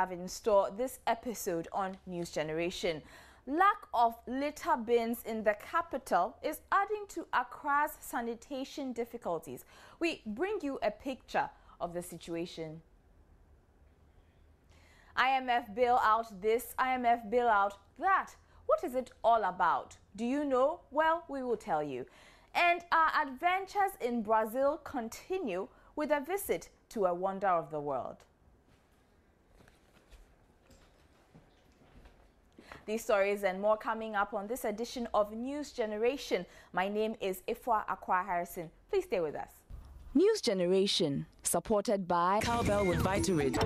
have in store this episode on News Generation. Lack of litter bins in the capital is adding to Accra's sanitation difficulties. We bring you a picture of the situation. IMF bailout this, IMF bailout that. What is it all about? Do you know? Well, we will tell you. And our adventures in Brazil continue with a visit to a wonder of the world. These stories and more coming up on this edition of News Generation. My name is Ifwa Akwa Harrison. Please stay with us. News Generation, supported by Cowbell with Vitarid.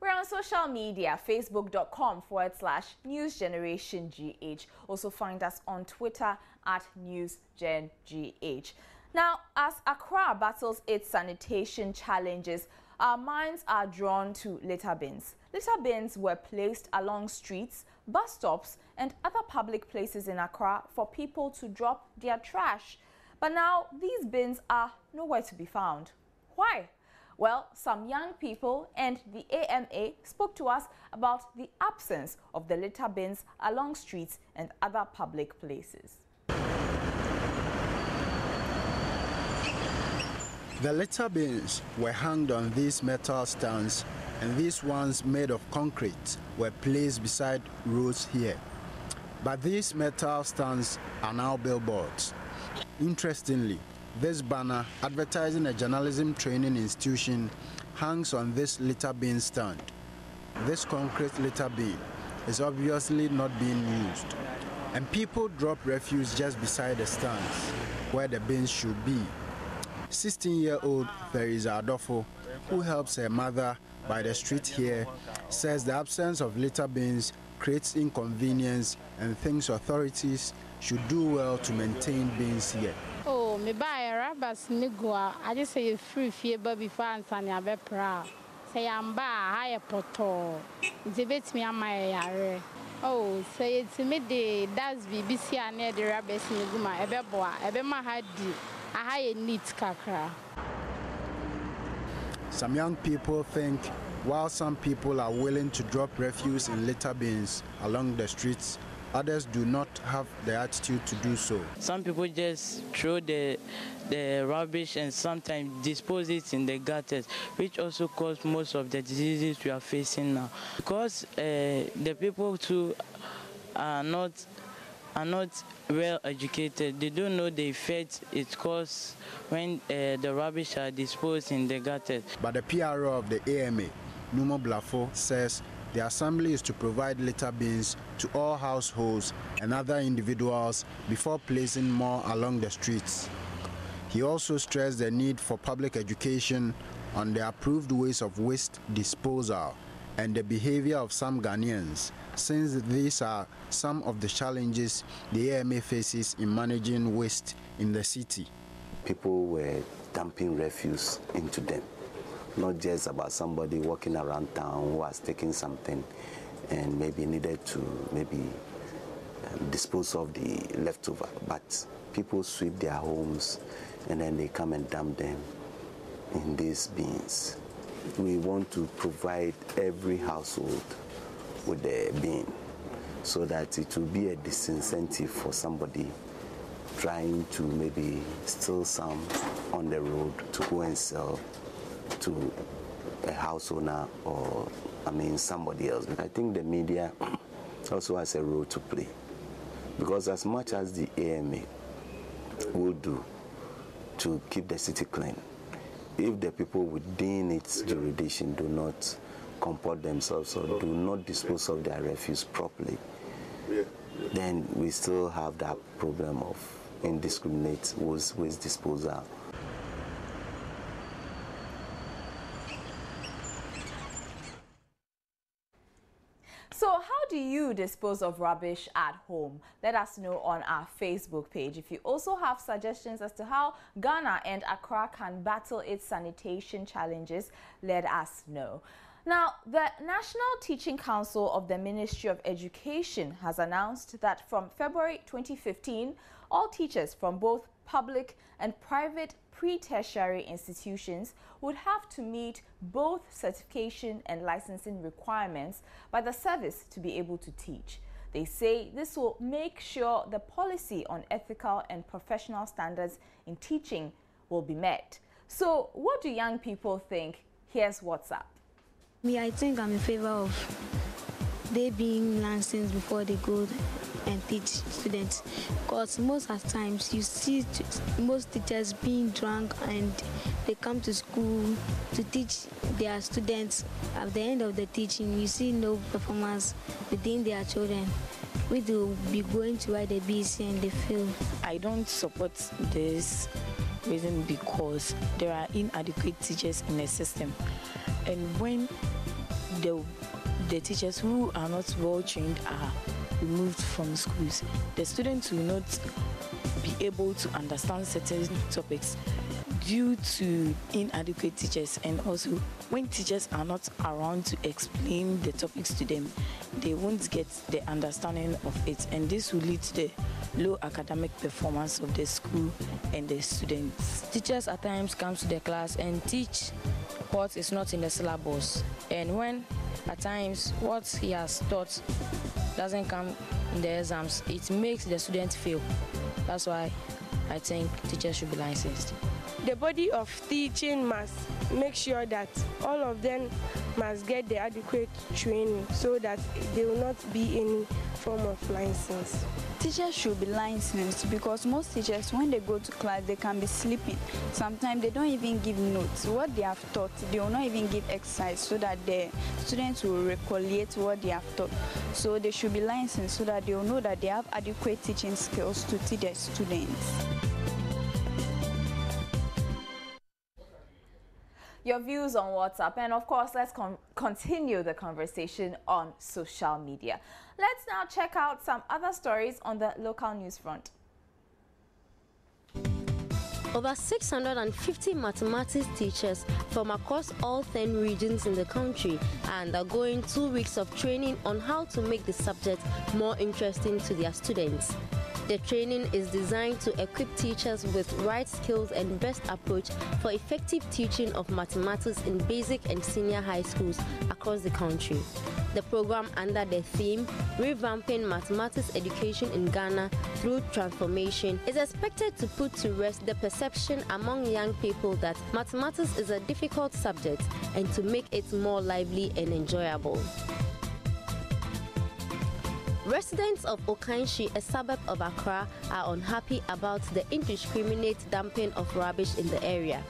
We're on social media, facebook.com/newsgenerationgh. Also find us on Twitter at newsgengh. Now, as Accra battles its sanitation challenges, our minds are drawn to litter bins. Litter bins were placed along streets, bus stops, and other public places in Accra for people to drop their trash. But now, these bins are nowhere to be found. Why? Well, some young people and the AMA spoke to us about the absence of the litter bins along streets and other public places. The litter bins were hung on these metal stands, and these ones made of concrete were placed beside roads here. But these metal stands are now billboards. Interestingly, this banner advertising a journalism training institution hangs on this litter bin stand. This concrete litter bin is obviously not being used, and people drop refuse just beside the stands where the bins should be. 16-year-old Theresa Adolfo, who helps her mother by the street here, says the absence of litter bins creates inconvenience and thinks authorities should do well to maintain bins here. Oh, me buy a rabbits nigua. I just say free fever before and sunny a proud. Say I'm by higher poto. It's me on my yare. Oh, say it's me the that's BBC and near the rabbits niguma, a beboa, a bema had a high neat kakra. Some young people think while some people are willing to drop refuse in litter bins along the streets, others do not have the attitude to do so. Some people just throw the rubbish and sometimes dispose it in the gutters, which also cause most of the diseases we are facing now. Because the people too are not well educated. They don't know the effect it causes when the rubbish are disposed in the gutters. But the PRO of the AMA, Numo Blafo, says the assembly is to provide litter bins to all households and other individuals before placing more along the streets. He also stressed the need for public education on the approved ways of waste disposal and the behavior of some Ghanaians, since these are some of the challenges the AMA faces in managing waste in the city. People were dumping refuse into them. Not just about somebody walking around town who has taken something and maybe needed to dispose of the leftover, but people sweep their homes and then they come and dump them in these bins. We want to provide every household with a bin so that it will be a disincentive for somebody trying to maybe steal some on the road to go and sell to a house owner or, somebody else. I think the media also has a role to play, because as much as the AMA will do to keep the city clean, if the people within its jurisdiction do not comport themselves or do not dispose of their refuse properly, then we still have that problem of indiscriminate waste disposal. So how do you dispose of rubbish at home? Let us know on our Facebook page. If you also have suggestions as to how Ghana and Accra can battle its sanitation challenges, let us know. Now, the National Teaching Council of the Ministry of Education has announced that from February 2015, all teachers from both public and private pre-tertiary institutions would have to meet both certification and licensing requirements by the service to be able to teach. They say this will make sure the policy on ethical and professional standards in teaching will be met. So, what do young people think? Here's what's up. Me, I think I'm in favor of they being licensed before they go and teach students, because most of the times you see most teachers being drunk and they come to school to teach their students. At the end of the teaching, you see no performance within their children. We will be going to write the BC and they fail. I don't support this reason because there are inadequate teachers in the system, and when the teachers who are not well trained are removed from schools, the students will not be able to understand certain topics due to inadequate teachers. And also, when teachers are not around to explain the topics to them, they won't get the understanding of it, and this will lead to the low academic performance of the school and the students. Teachers at times come to the class and teach what is not in the syllabus, and when at times what he has taught doesn't come in the exams, it makes the student fail. That's why I think teachers should be licensed. The body of teaching must make sure that all of them must get the adequate training so that there will not be any form of license. Teachers should be licensed because most teachers, when they go to class, they can be sleeping. Sometimes they don't even give notes. What they have taught, they will not even give exercise so that the students will recollect what they have taught. So they should be licensed so that they will know that they have adequate teaching skills to teach their students. Your views on WhatsApp, and of course, let's continue the conversation on social media. Let's now check out some other stories on the local news front. Over 650 mathematics teachers from across all 10 regions in the country are undergoing 2 weeks of training on how to make the subject more interesting to their students. The training is designed to equip teachers with right skills and best approach for effective teaching of mathematics in basic and senior high schools across the country. The program, under the theme Revamping Mathematics Education in Ghana Through Transformation, is expected to put to rest the perception among young people that mathematics is a difficult subject and to make it more lively and enjoyable. Residents of Okanshi, a suburb of Accra, are unhappy about the indiscriminate dumping of rubbish in the area.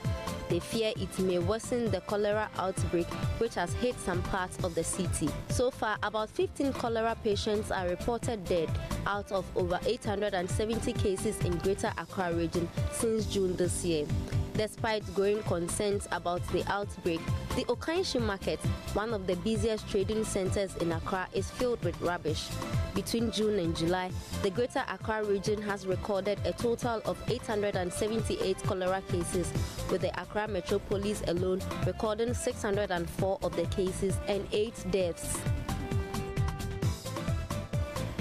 They fear it may worsen the cholera outbreak, which has hit some parts of the city. So far, about 15 cholera patients are reported dead out of over 870 cases in Greater Accra region since June this year. Despite growing concerns about the outbreak, the Okanshi market, one of the busiest trading centers in Accra, is filled with rubbish. Between June and July, the Greater Accra region has recorded a total of 878 cholera cases, with the Accra Metropolis alone recording 604 of the cases and 8 deaths.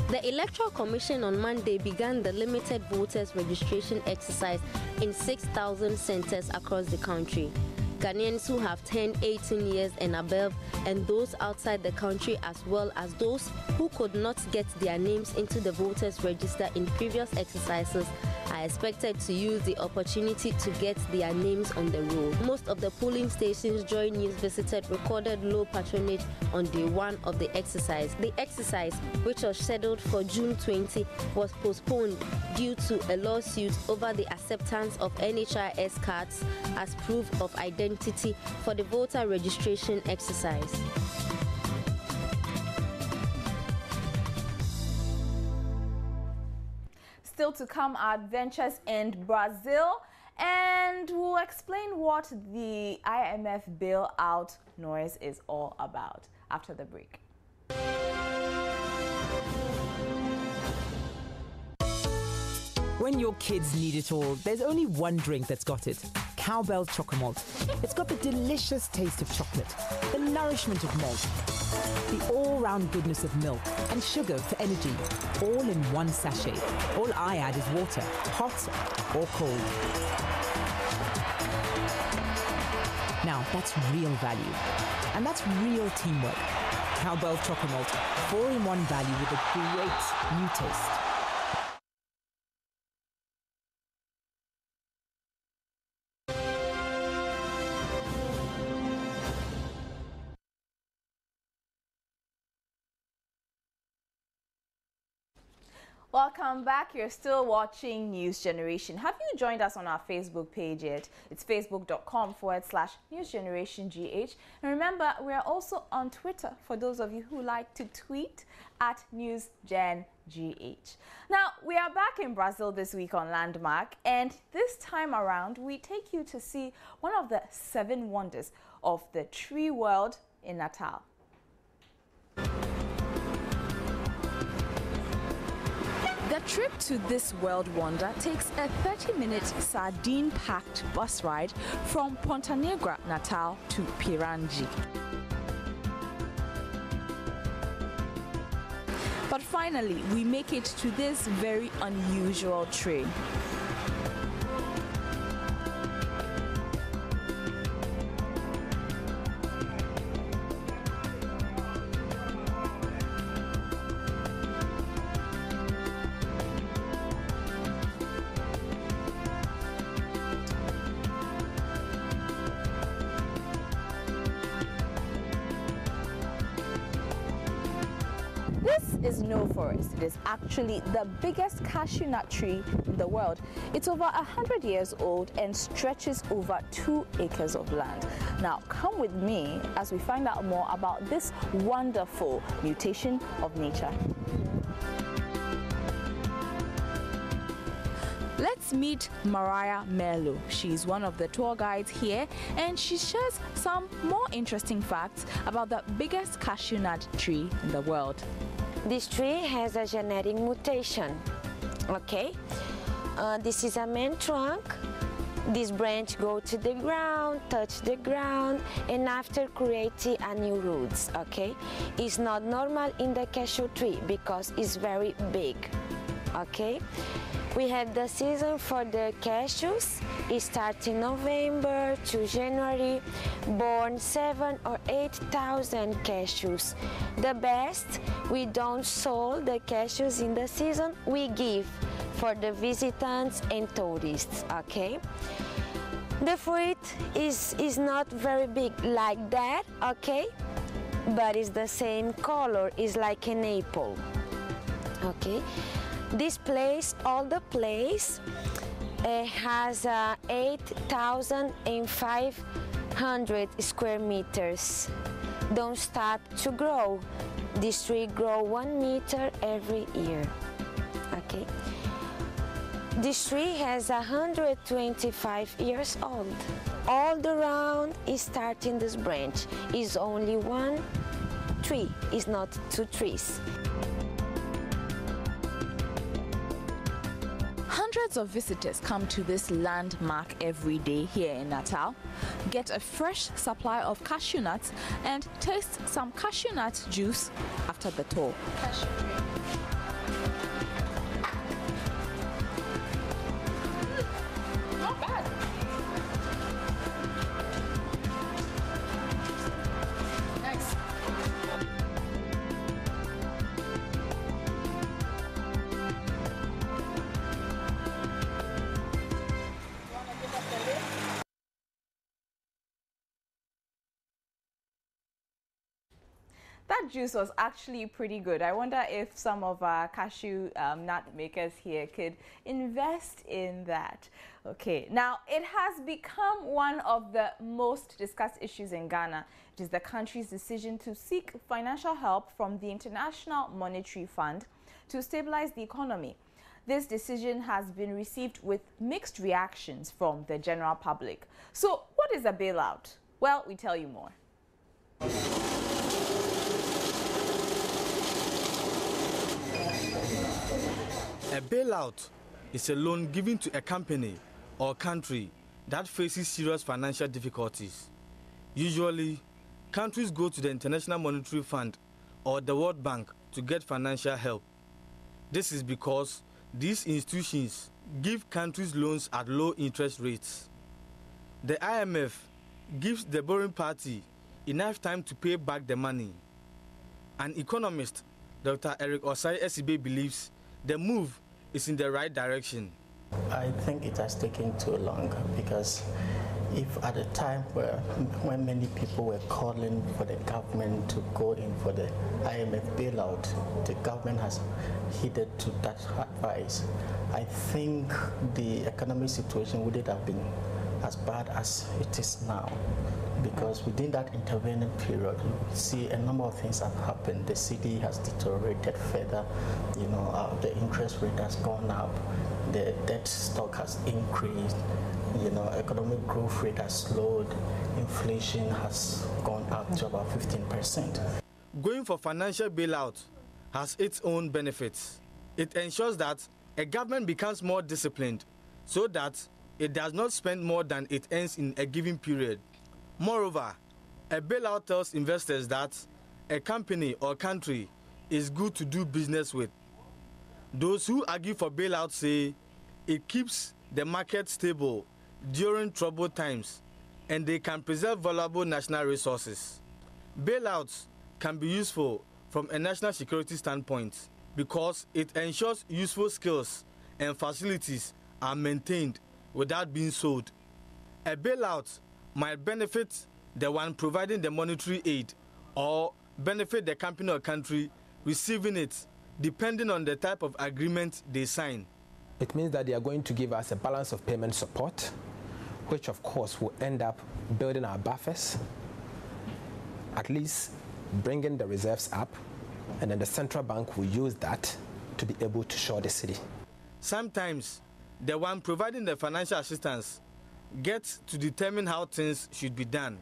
The Electoral Commission on Monday began the limited voters registration exercise in 6,000 centers across the country. Ghanaians who have turned 18 years and above, and those outside the country, as well as those who could not get their names into the voters register in previous exercises, are expected to use the opportunity to get their names on the roll. Most of the polling stations Joy News visited recorded low patronage on day one of the exercise. The exercise, which was scheduled for June 20, was postponed due to a lawsuit over the acceptance of NHIS cards as proof of identity for the voter registration exercise. Still to come, our adventures in Brazil, and we'll explain what the IMF bailout noise is all about after the break. When your kids need it all, there's only one drink that's got it. Cowbell Chocomalt. It's got the delicious taste of chocolate, the nourishment of malt, the all-round goodness of milk, and sugar for energy, all in one sachet. All I add is water, hot or cold. Now, that's real value. And that's real teamwork. Cowbell Chocomalt, 4-in-1 value with a great new taste. Welcome back. You're still watching News Generation. Have you joined us on our Facebook page yet? It's facebook.com/newsgenerationgh. And remember, we are also on Twitter for those of you who like to tweet at NewsGenGH. Now, we are back in Brazil this week on Landmark, and this time around, we take you to see one of the 7 wonders of the tree world in Natal. The trip to this world wonder takes a 30-minute sardine-packed bus ride from Ponta Negra, Natal to Pirangi. But finally, we make it to this very unusual tree. This is no forest. It is actually the biggest cashew nut tree in the world. It's over 100 years old and stretches over 2 acres of land. Now, come with me as we find out more about this wonderful mutation of nature. Let's meet Mariah Merlo. She's one of the tour guides here, and she shares some more interesting facts about the biggest cashew nut tree in the world. This tree has a genetic mutation, okay? This is a main trunk. This branch go to the ground, touch the ground, and after creating a new roots, okay? It's not normal in the cashew tree because it's very big, okay? We have the season for the cashews. It starts in November to January, born 7,000 or 8,000 cashews. The best, we don't sell the cashews in the season, we give for the visitors and tourists, okay? The fruit is not very big like that, okay? But it's the same color, it's like an apple, okay? This place, all the place, has 8,500 square meters. Don't stop to grow. This tree grow 1 meter every year. Okay. This tree has 125 years old. All around is starting this branch. Is only 1 tree. It's not 2 trees. Hundreds of visitors come to this landmark every day here in Natal, get a fresh supply of cashew nuts, and taste some cashew nut juice after the tour. Not bad. Nice. That juice was actually pretty good. I wonder if some of our cashew nut makers here could invest in that. Okay, now it has become one of the most discussed issues in Ghana. It is the country's decision to seek financial help from the International Monetary Fund to stabilize the economy. This decision has been received with mixed reactions from the general public. So what is a bailout? Well, we tell you more. A bailout is a loan given to a company or country that faces serious financial difficulties. Usually, countries go to the International Monetary Fund or the World Bank to get financial help. This is because these institutions give countries loans at low interest rates. The IMF gives the borrowing party enough time to pay back the money. An economist, Dr. Eric Osai SEB, believes the move is in the right direction. I think it has taken too long, because if at a time when many people were calling for the government to go in for the IMF bailout, the government has heeded to that advice, I think the economic situation wouldn't have been as bad as it is now. Because within that intervening period, you see a number of things have happened. The city has deteriorated further. The interest rate has gone up. The debt stock has increased. Economic growth rate has slowed. Inflation has gone up to about 15%. Going for financial bailout has its own benefits. It ensures that a government becomes more disciplined so that it does not spend more than it earns in a given period. Moreover, a bailout tells investors that a company or country is good to do business with. Those who argue for bailout say it keeps the market stable during troubled times and they can preserve valuable national resources. Bailouts can be useful from a national security standpoint because it ensures useful skills and facilities are maintained without being sold. A bailout might benefit the one providing the monetary aid or benefit the company or country receiving it, depending on the type of agreement they sign. It means that they are going to give us a balance of payment support, which of course will end up building our buffers, at least bringing the reserves up, and then the central bank will use that to be able to shore the city. Sometimes the one providing the financial assistance gets to determine how things should be done.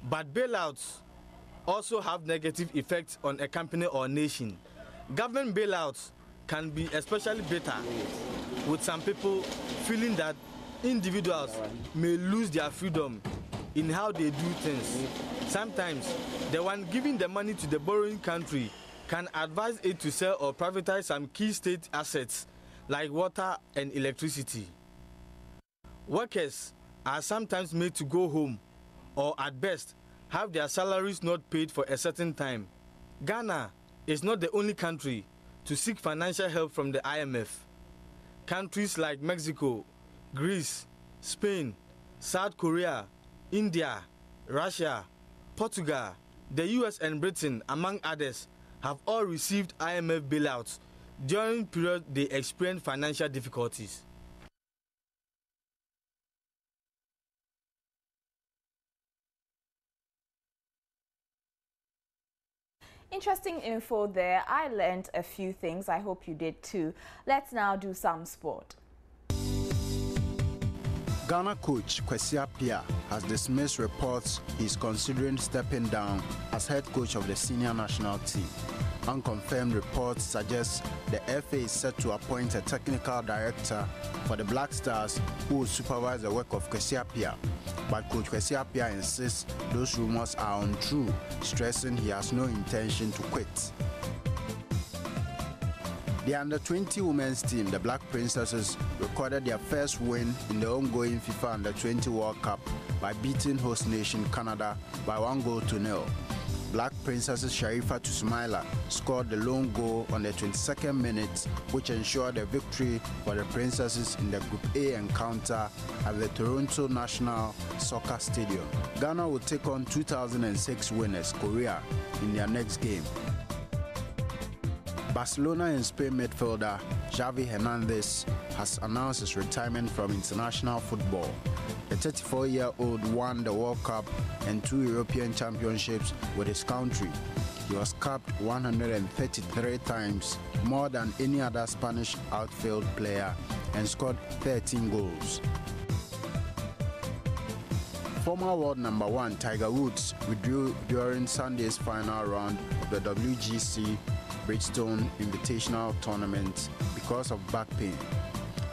But bailouts also have negative effects on a company or nation. Government bailouts can be especially bitter, with some people feeling that individuals may lose their freedom in how they do things. Sometimes the one giving the money to the borrowing country can advise it to sell or privatize some key state assets like water and electricity. Workers are sometimes made to go home or at best have their salaries not paid for a certain time. Ghana is not the only country to seek financial help from the IMF. Countries like Mexico, Greece, Spain, South Korea, India, Russia, Portugal, the US and Britain, among others, have all received IMF bailouts during the period they experienced financial difficulties. Interesting info there. I learned a few things. I hope you did too. Let's now do some sport. Ghana coach Kwesi Appiah has dismissed reports he's considering stepping down as head coach of the senior national team. Unconfirmed reports suggest the FA is set to appoint a technical director for the Black Stars who will supervise the work of Kwesi Appiah. But Coach Kwesi Appiah insists those rumors are untrue, stressing he has no intention to quit. The under-20 women's team, the Black Princesses, recorded their first win in the ongoing FIFA Under-20 World Cup by beating host nation Canada by 1-0. Black Princesses Sharifa Tusmaila scored the lone goal on the 22nd minute, which ensured a victory for the Princesses in the Group A encounter at the Toronto National Soccer Stadium. Ghana will take on 2006 winners Korea in their next game. Barcelona and Spain midfielder Xavi Hernandez has announced his retirement from international football. The 34-year-old won the World Cup and 2 European Championships with his country. He was capped 133 times, more than any other Spanish outfield player, and scored 13 goals. Former world number 1 Tiger Woods withdrew during Sunday's final round of the WGC Bridgestone Invitational Tournament because of back pain.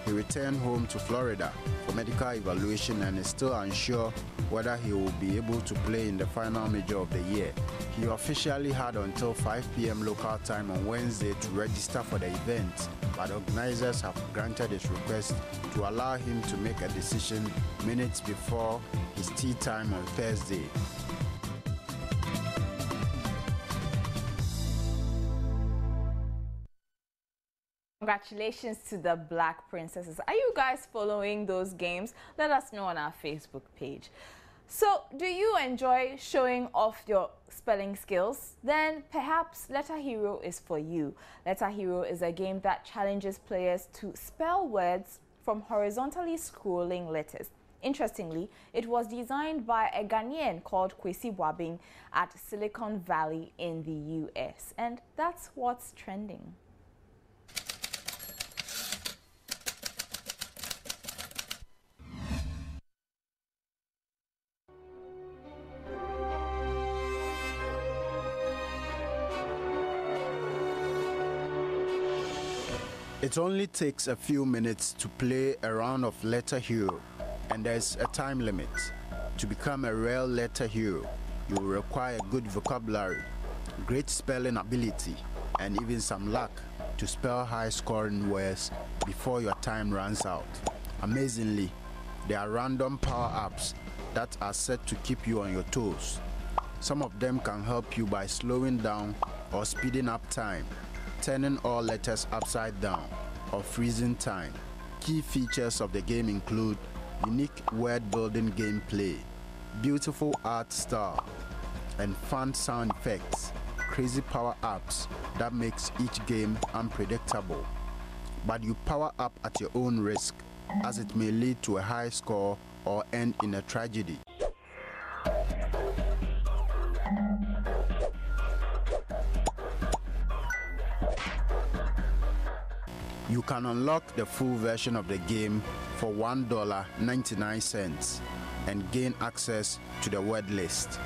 he returned home to Florida for medical evaluation and is still unsure whether he will be able to play in the final major of the year. He officially had until 5 p.m. local time on Wednesday to register for the event, but organizers have granted his request to allow him to make a decision minutes before his tea time on Thursday. Congratulations to the Black Princesses. Are you guys following those games? Let us know on our Facebook page. So, do you enjoy showing off your spelling skills? Then perhaps Letter Hero is for you. Letter Hero is a game that challenges players to spell words from horizontally scrolling letters. Interestingly, it was designed by a Ghanaian called Kwesi Wabing at Silicon Valley in the US. And that's what's trending. It only takes a few minutes to play a round of Letter Hero, and there's a time limit. To become a real Letter Hero, you will require good vocabulary, great spelling ability, and even some luck to spell high-scoring words before your time runs out. Amazingly, there are random power-ups that are set to keep you on your toes. Some of them can help you by slowing down or speeding up time, turning all letters upside down, or freezing time. Key features of the game include unique word-building gameplay, beautiful art style, and fun sound effects, crazy power-ups that makes each game unpredictable. But you power up at your own risk, as it may lead to a high score or end in a tragedy. You can unlock the full version of the game for $1.99 and gain access to the word list.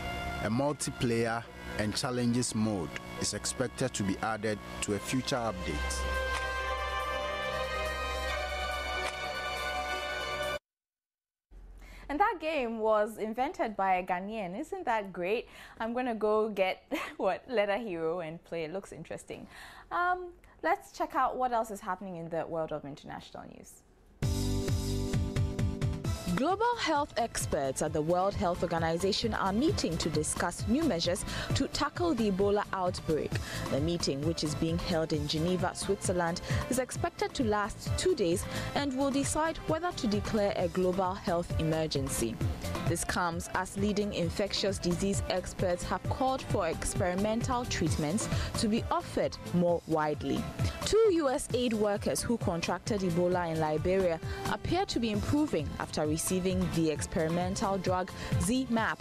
A multiplayer and challenges mode is expected to be added to a future update. And that game was invented by a Ghanaian. Isn't that great? I'm going to go get Letter Hero and play. It looks interesting. Let's check out what else is happening in the world of international news. Global health experts at the World Health Organization are meeting to discuss new measures to tackle the Ebola outbreak. The meeting, which is being held in Geneva, Switzerland, is expected to last 2 days and will decide whether to declare a global health emergency. This comes as leading infectious disease experts have called for experimental treatments to be offered more widely. 2 U.S. aid workers who contracted Ebola in Liberia appear to be improving after receiving the experimental drug ZMapp.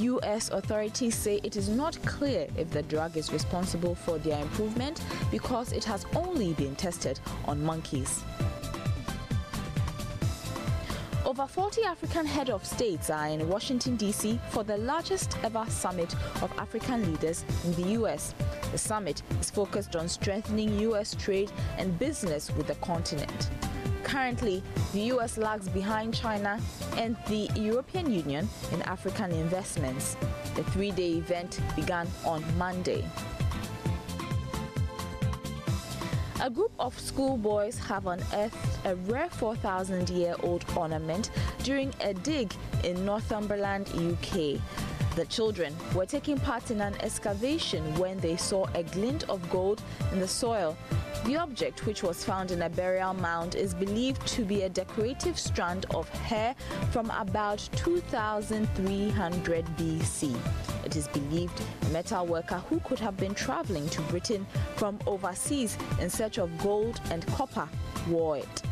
U.S. authorities say it is not clear if the drug is responsible for their improvement because it has only been tested on monkeys. Over 40 African head of states are in Washington, D.C. for the largest ever summit of African leaders in the U.S. The summit is focused on strengthening U.S. trade and business with the continent. Currently, the U.S. lags behind China and the European Union in African investments. The 3-day event began on Monday. A group of schoolboys have unearthed a rare 4,000-year-old ornament during a dig in Northumberland, UK. The children were taking part in an excavation when they saw a glint of gold in the soil. The object, which was found in a burial mound, is believed to be a decorative strand of hair from about 2300 BC. It is believed a metal worker who could have been traveling to Britain from overseas in search of gold and copper wore it.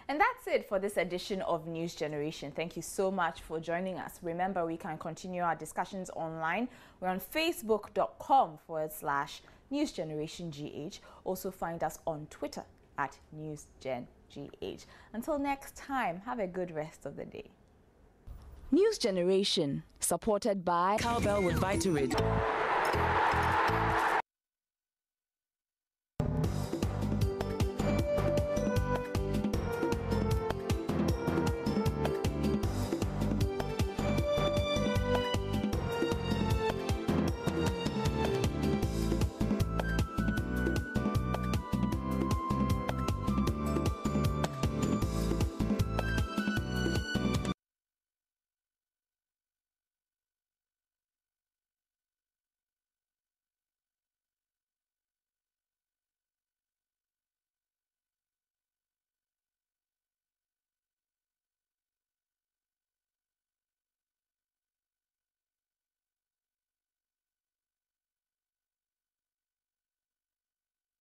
And that's it for this edition of News Generation. Thank you so much for joining us. Remember, we can continue our discussions online. We're on facebook.com/NewsGenerationGH. Also find us on Twitter @NewsGenGH. Until next time, have a good rest of the day. News Generation, supported by Cowbell with Vitarid.